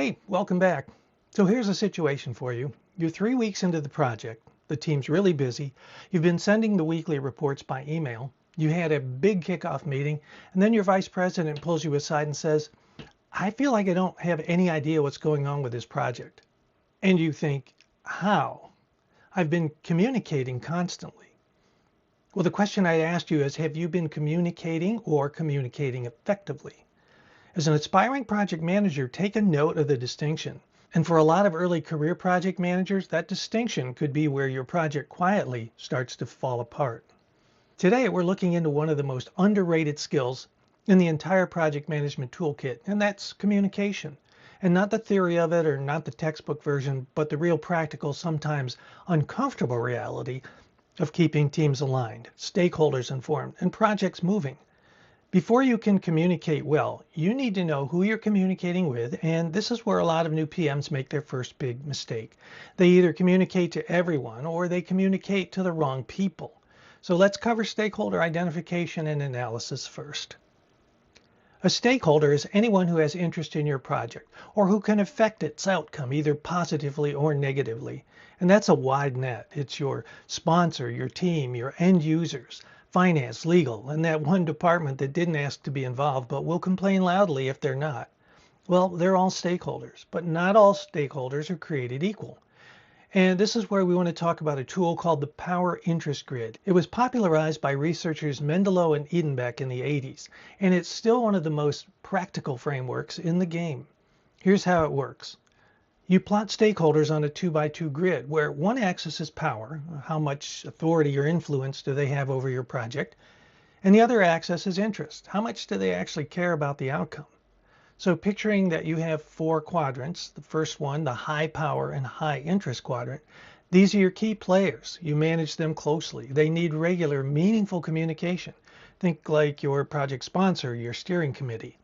Hey, welcome back. So here's a situation for you. You're 3 weeks into the project. The team's really busy. You've been sending the weekly reports by email. You had a big kickoff meeting, and then your vice president pulls you aside and says, I feel like I don't have any idea what's going on with this project. And you think, how? I've been communicating constantly. Well, the question I asked you is, have you been communicating or communicating effectively? As an aspiring project manager, take a note of the distinction. And for a lot of early career project managers, that distinction could be where your project quietly starts to fall apart. Today, we're looking into one of the most underrated skills in the entire project management toolkit, and that's communication. And not the theory of it or not the textbook version, but the real practical, sometimes uncomfortable reality of keeping teams aligned, stakeholders informed, and projects moving. Before you can communicate well, you need to know who you're communicating with, and this is where a lot of new PMs make their first big mistake. They either communicate to everyone or they communicate to the wrong people. So let's cover stakeholder identification and analysis first. A stakeholder is anyone who has interest in your project or who can affect its outcome either positively or negatively. And that's a wide net. It's your sponsor, your team, your end users, finance, legal, and that one department that didn't ask to be involved but will complain loudly if they're not. Well, they're all stakeholders, but not all stakeholders are created equal. And this is where we want to talk about a tool called the Power Interest Grid. It was popularized by researchers Mendelow and Edenbeck in the 80s, and it's still one of the most practical frameworks in the game. Here's how it works. You plot stakeholders on a 2x2 grid where one axis is power, how much authority or influence do they have over your project, and the other axis is interest, how much do they actually care about the outcome. So picturing that you have 4 quadrants, the first one, the high power and high interest quadrant, these are your key players. You manage them closely. They need regular, meaningful communication. Think like your project sponsor, your steering committee.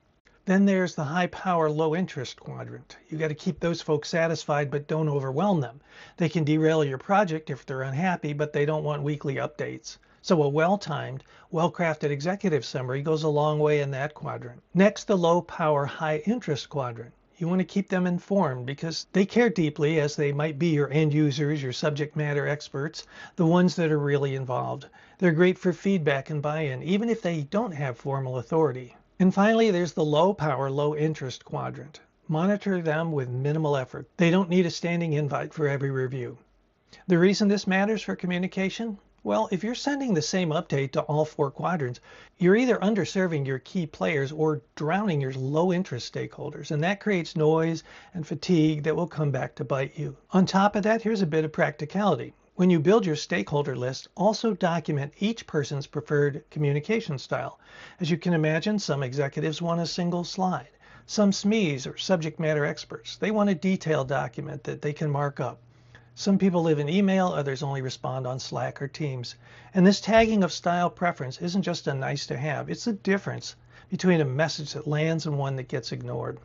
Then there's the high power, low interest quadrant. You got to keep those folks satisfied, but don't overwhelm them. They can derail your project if they're unhappy, but they don't want weekly updates. So a well-timed, well-crafted executive summary goes a long way in that quadrant. Next, the low power, high interest quadrant. You want to keep them informed because they care deeply, as they might be your end users, your subject matter experts, the ones that are really involved. They're great for feedback and buy-in, even if they don't have formal authority. And finally, there's the low power, low interest quadrant. Monitor them with minimal effort. They don't need a standing invite for every review. The reason this matters for communication? Well, if you're sending the same update to all 4 quadrants, you're either underserving your key players or drowning your low interest stakeholders, and that creates noise and fatigue that will come back to bite you. On top of that, here's a bit of practicality. When you build your stakeholder list, also document each person's preferred communication style. As you can imagine, some executives want a single slide. Some SMEs or subject matter experts, they want a detailed document that they can mark up. Some people live in email, others only respond on Slack or Teams. And this tagging of style preference isn't just a nice to have, it's a difference between a message that lands and one that gets ignored.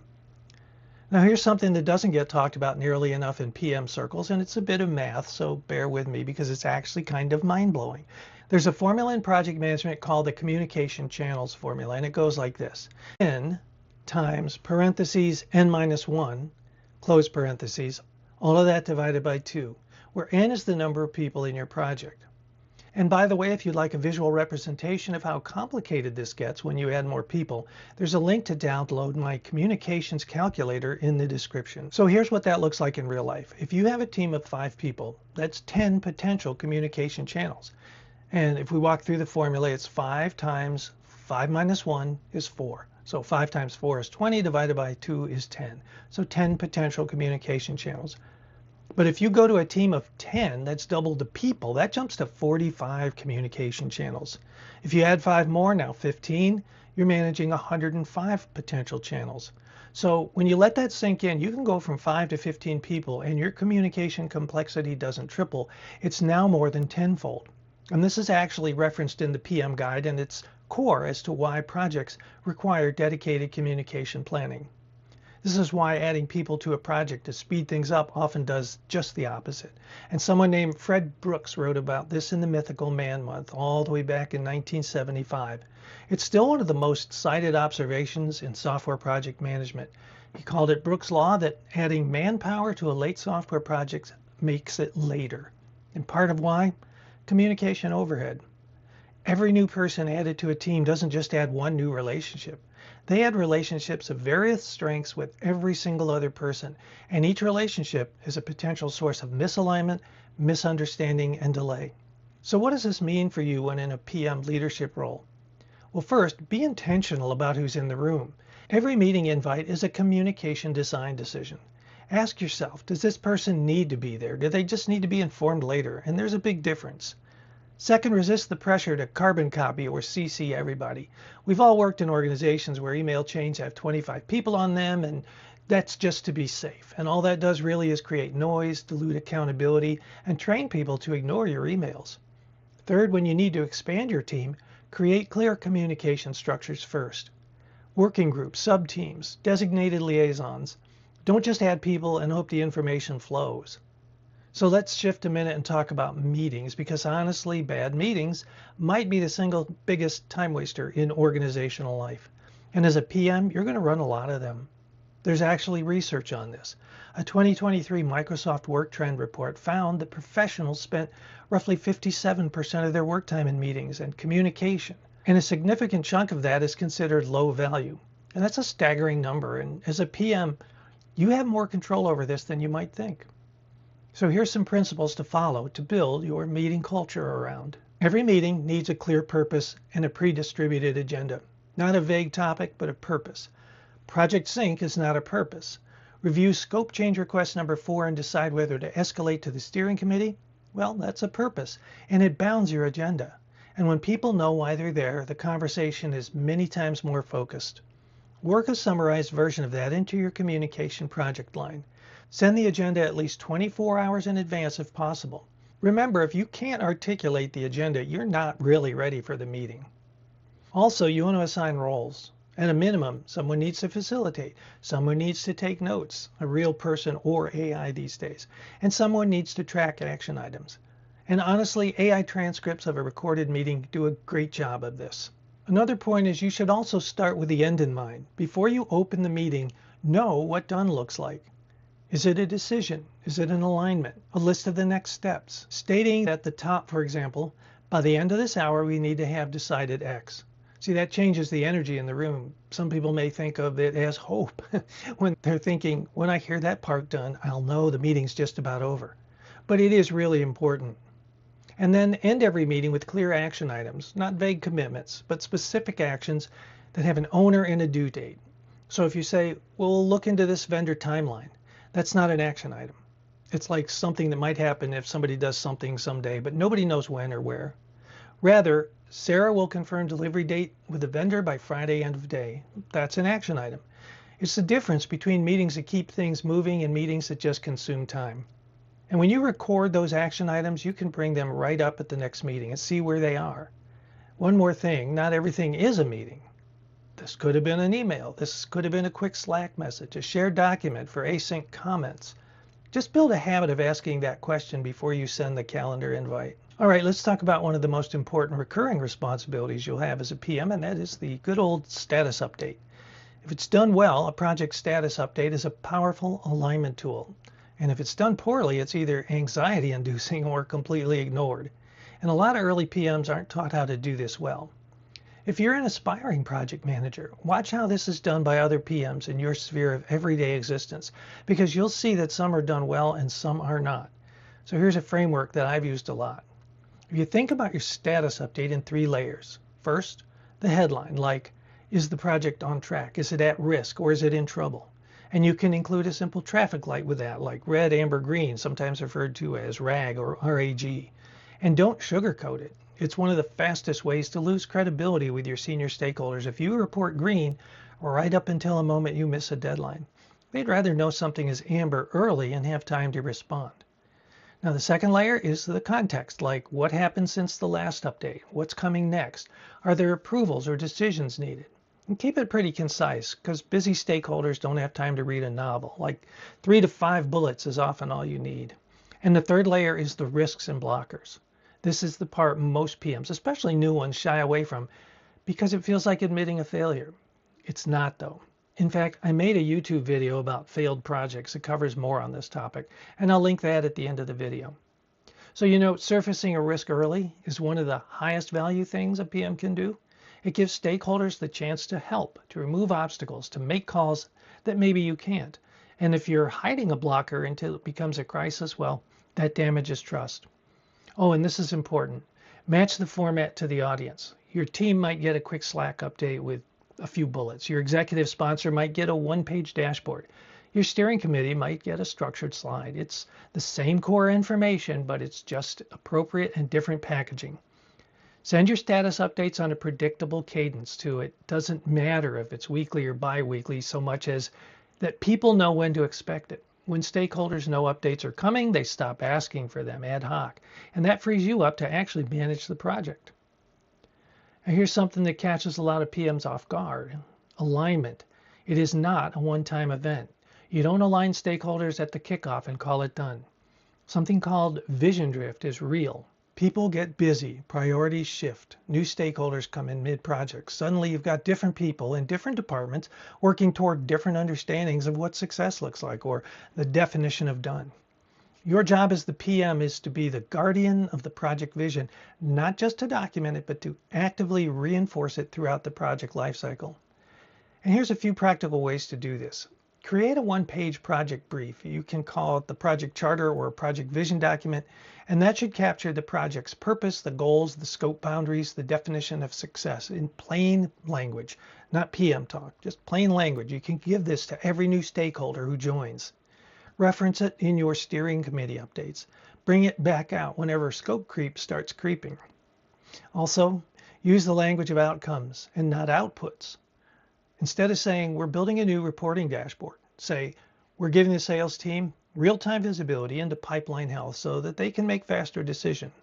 Now here's something that doesn't get talked about nearly enough in PM circles, and it's a bit of math, so bear with me because it's actually kind of mind-blowing. There's a formula in project management called the communication channels formula, and it goes like this. N times parentheses n minus 1, close parentheses, all of that divided by 2, where n is the number of people in your project. And by the way, if you'd like a visual representation of how complicated this gets when you add more people, there's a link to download my communications calculator in the description. So here's what that looks like in real life. If you have a team of 5 people, that's 10 potential communication channels. And if we walk through the formula, it's 5 times 5 minus 1 is 4. So 5 times 4 is 20, divided by 2 is 10. So 10 potential communication channels. But if you go to a team of 10, that's double the people, that jumps to 45 communication channels. If you add 5 more, now 15, you're managing 105 potential channels. So when you let that sink in, you can go from 5 to 15 people and your communication complexity doesn't triple. It's now more than tenfold. And this is actually referenced in the PM guide, and it's core as to why projects require dedicated communication planning. This is why adding people to a project to speed things up often does just the opposite. And someone named Fred Brooks wrote about this in the Mythical Man Month all the way back in 1975. It's still one of the most cited observations in software project management. He called it Brooks' Law that adding manpower to a late software project makes it later. And part of why? Communication overhead. Every new person added to a team doesn't just add one new relationship. They add relationships of various strengths with every single other person, and each relationship is a potential source of misalignment, misunderstanding, and delay. So what does this mean for you when in a PM leadership role? Well, first, be intentional about who's in the room. Every meeting invite is a communication design decision. Ask yourself, does this person need to be there? Do they just need to be informed later? And there's a big difference. Second, resist the pressure to carbon copy or CC everybody. We've all worked in organizations where email chains have 25 people on them, and that's just to be safe. And all that does really is create noise, dilute accountability, and train people to ignore your emails. Third, when you need to expand your team, create clear communication structures first. Working groups, sub-teams, designated liaisons. Don't just add people and hope the information flows. So let's shift a minute and talk about meetings, because honestly, bad meetings might be the single biggest time waster in organizational life. And as a PM, you're going to run a lot of them. There's actually research on this. A 2023 Microsoft Work Trend report found that professionals spent roughly 57% of their work time in meetings and communication. And a significant chunk of that is considered low value. And that's a staggering number. And as a PM, you have more control over this than you might think. So here's some principles to follow to build your meeting culture around. Every meeting needs a clear purpose and a pre-distributed agenda. Not a vague topic, but a purpose. Project Sync is not a purpose. Review scope change request number 4 and decide whether to escalate to the steering committee. Well, that's a purpose, and it bounds your agenda. And when people know why they're there, the conversation is many times more focused. Work a summarized version of that into your communication project line. Send the agenda at least 24 hours in advance if possible. Remember, if you can't articulate the agenda, you're not really ready for the meeting. Also, you want to assign roles. At a minimum, someone needs to facilitate, someone needs to take notes, a real person or AI these days, and someone needs to track action items. And honestly, AI transcripts of a recorded meeting do a great job of this. Another point is you should also start with the end in mind. Before you open the meeting, know what done looks like. Is it a decision? Is it an alignment? A list of the next steps? Stating at the top, for example, by the end of this hour, we need to have decided X. See, that changes the energy in the room. Some people may think of it as hope when they're thinking, when I hear that part done, I'll know the meeting's just about over. But it is really important. And then end every meeting with clear action items, not vague commitments, but specific actions that have an owner and a due date. So if you say, well, we'll look into this vendor timeline, that's not an action item. It's like something that might happen if somebody does something someday, but nobody knows when or where. Rather, Sarah will confirm delivery date with the vendor by Friday end of day. That's an action item. It's the difference between meetings that keep things moving and meetings that just consume time. And when you record those action items, you can bring them right up at the next meeting and see where they are. One more thing, not everything is a meeting. This could have been an email. This could have been a quick Slack message, a shared document for async comments. Just build a habit of asking that question before you send the calendar invite. All right, let's talk about one of the most important recurring responsibilities you'll have as a PM, and that is the good old status update. If it's done well, a project status update is a powerful alignment tool. And if it's done poorly, it's either anxiety-inducing or completely ignored. And a lot of early PMs aren't taught how to do this well. If you're an aspiring project manager, watch how this is done by other PMs in your sphere of everyday existence, because you'll see that some are done well and some are not. So here's a framework that I've used a lot. If you think about your status update in 3 layers. First, the headline, like, is the project on track? Is it at risk or is it in trouble? And you can include a simple traffic light with that, like red, amber, green, sometimes referred to as RAG or RAG. And don't sugarcoat it. It's one of the fastest ways to lose credibility with your senior stakeholders if you report green right up until a moment you miss a deadline. They'd rather know something is amber early and have time to respond. Now the second layer is the context, like what happened since the last update? What's coming next? Are there approvals or decisions needed? And keep it pretty concise, because busy stakeholders don't have time to read a novel. Like 3 to 5 bullets is often all you need. And the third layer is the risks and blockers. This is the part most PMs, especially new ones, shy away from because it feels like admitting a failure. It's not, though. In fact, I made a YouTube video about failed projects that covers more on this topic, and I'll link that at the end of the video. So surfacing a risk early is one of the highest value things a PM can do. It gives stakeholders the chance to help, to remove obstacles, to make calls that maybe you can't. And if you're hiding a blocker until it becomes a crisis, well, that damages trust. Oh, and this is important. Match the format to the audience. Your team might get a quick Slack update with a few bullets. Your executive sponsor might get a one-page dashboard. Your steering committee might get a structured slide. It's the same core information, but it's just appropriate and different packaging. Send your status updates on a predictable cadence too. It doesn't matter if it's weekly or bi-weekly so much as that people know when to expect it. When stakeholders know updates are coming, they stop asking for them ad hoc, and that frees you up to actually manage the project. And here's something that catches a lot of PMs off guard. Alignment. It is not a one-time event. You don't align stakeholders at the kickoff and call it done. Something called vision drift is real. People get busy, priorities shift, new stakeholders come in mid-project. Suddenly you've got different people in different departments working toward different understandings of what success looks like or the definition of done. Your job as the PM is to be the guardian of the project vision, not just to document it, but to actively reinforce it throughout the project lifecycle. And here's a few practical ways to do this. Create a one-page project brief. You can call it the project charter or a project vision document, and that should capture the project's purpose, the goals, the scope boundaries, the definition of success in plain language, not PM talk, just plain language. You can give this to every new stakeholder who joins. Reference it in your steering committee updates. Bring it back out whenever scope creep starts creeping. Also, use the language of outcomes and not outputs. Instead of saying, we're building a new reporting dashboard, say, we're giving the sales team real-time visibility into pipeline health so that they can make faster decisions.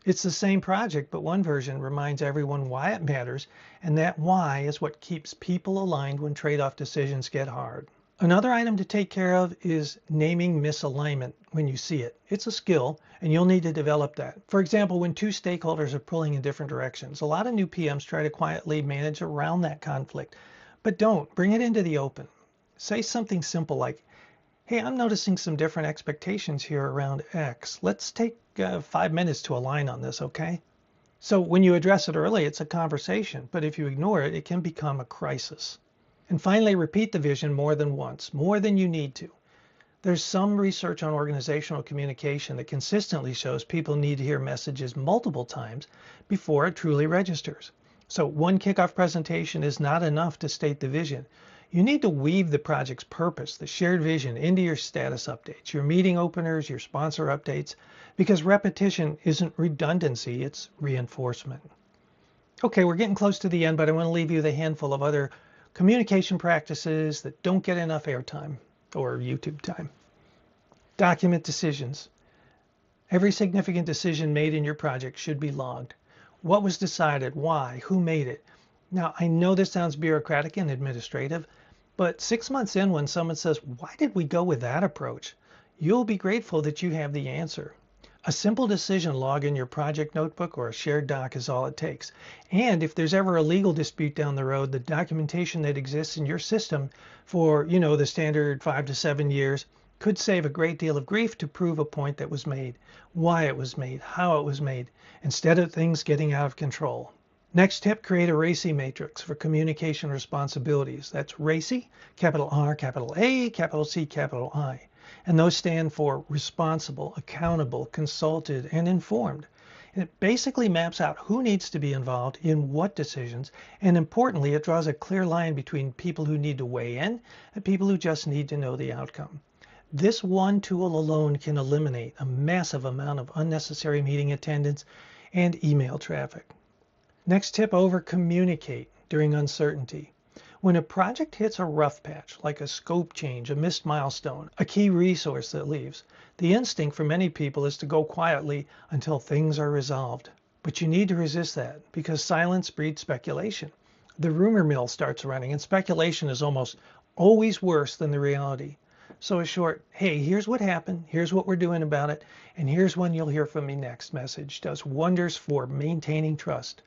It's the same project, but one version reminds everyone why it matters, and that why is what keeps people aligned when trade-off decisions get hard. Another item to take care of is naming misalignment when you see it. It's a skill, and you'll need to develop that. For example, when two stakeholders are pulling in different directions, a lot of new PMs try to quietly manage around that conflict. But don't. Bring it into the open. Say something simple like, hey, I'm noticing some different expectations here around X. Let's take 5 minutes to align on this, okay? So when you address it early, it's a conversation, but if you ignore it, it can become a crisis. And finally, repeat the vision more than once, more than you need to. There's some research on organizational communication that consistently shows people need to hear messages multiple times before it truly registers. So one kickoff presentation is not enough to state the vision. You need to weave the project's purpose, the shared vision, into your status updates, your meeting openers, your sponsor updates, because repetition isn't redundancy, it's reinforcement. Okay, we're getting close to the end, but I want to leave you with a handful of other communication practices that don't get enough airtime or YouTube time. Document decisions. Every significant decision made in your project should be logged. What was decided? Why? Who made it? Now, I know this sounds bureaucratic and administrative, but 6 months in, when someone says, why did we go with that approach? You'll be grateful that you have the answer. A simple decision log in your project notebook or a shared doc is all it takes. And if there's ever a legal dispute down the road, the documentation that exists in your system for, the standard 5 to 7 years could save a great deal of grief to prove a point that was made, why it was made, how it was made, instead of things getting out of control. Next tip, create a RACI matrix for communication responsibilities. That's RACI, capital R, capital A, capital C, capital I. And those stand for responsible, accountable, consulted, and informed. And it basically maps out who needs to be involved in what decisions, and importantly, it draws a clear line between people who need to weigh in and people who just need to know the outcome. This one tool alone can eliminate a massive amount of unnecessary meeting attendance and email traffic. Next tip, over-communicate during uncertainty. When a project hits a rough patch, like a scope change, a missed milestone, a key resource that leaves, the instinct for many people is to go quietly until things are resolved. But you need to resist that, because silence breeds speculation. The rumor mill starts running, and speculation is almost always worse than the reality. So a short, hey, here's what happened, here's what we're doing about it, and here's when you'll hear from me next message does wonders for maintaining trust.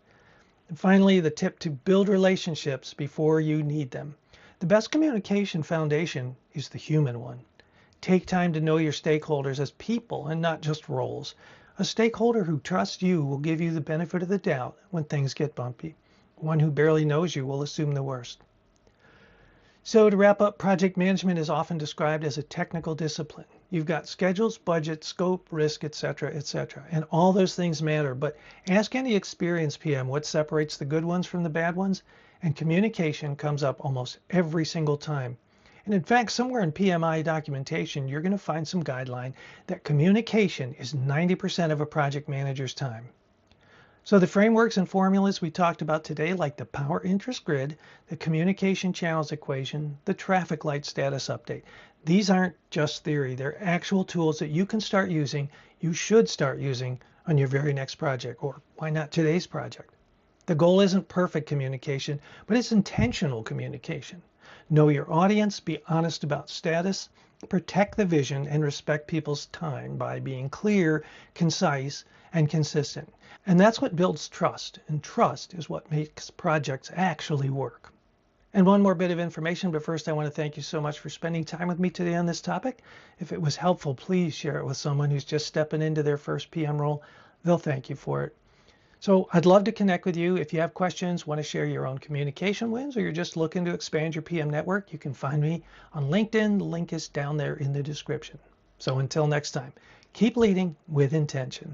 And finally, the tip to build relationships before you need them. The best communication foundation is the human one. Take time to know your stakeholders as people and not just roles. A stakeholder who trusts you will give you the benefit of the doubt when things get bumpy. One who barely knows you will assume the worst. So to wrap up, project management is often described as a technical discipline. You've got schedules, budget, scope, risk, etc., etc. And all those things matter, but ask any experienced PM what separates the good ones from the bad ones, and communication comes up almost every single time. And in fact, somewhere in PMI documentation, you're going to find some guideline that communication is 90% of a project manager's time. So the frameworks and formulas we talked about today, like the power interest grid, the communication channels equation, the traffic light status update, these aren't just theory. They're actual tools that you can start using, you should start using on your very next project, or why not today's project. The goal isn't perfect communication, but it's intentional communication. Know your audience, be honest about status, protect the vision, and respect people's time by being clear, concise, and consistent. And that's what builds trust, and trust is what makes projects actually work. And one more bit of information, but first I want to thank you so much for spending time with me today on this topic. If it was helpful, please share it with someone who's just stepping into their first PM role. They'll thank you for it. So I'd love to connect with you. If you have questions, want to share your own communication wins, or you're just looking to expand your PM network, you can find me on LinkedIn. The link is down there in the description. So until next time, keep leading with intention.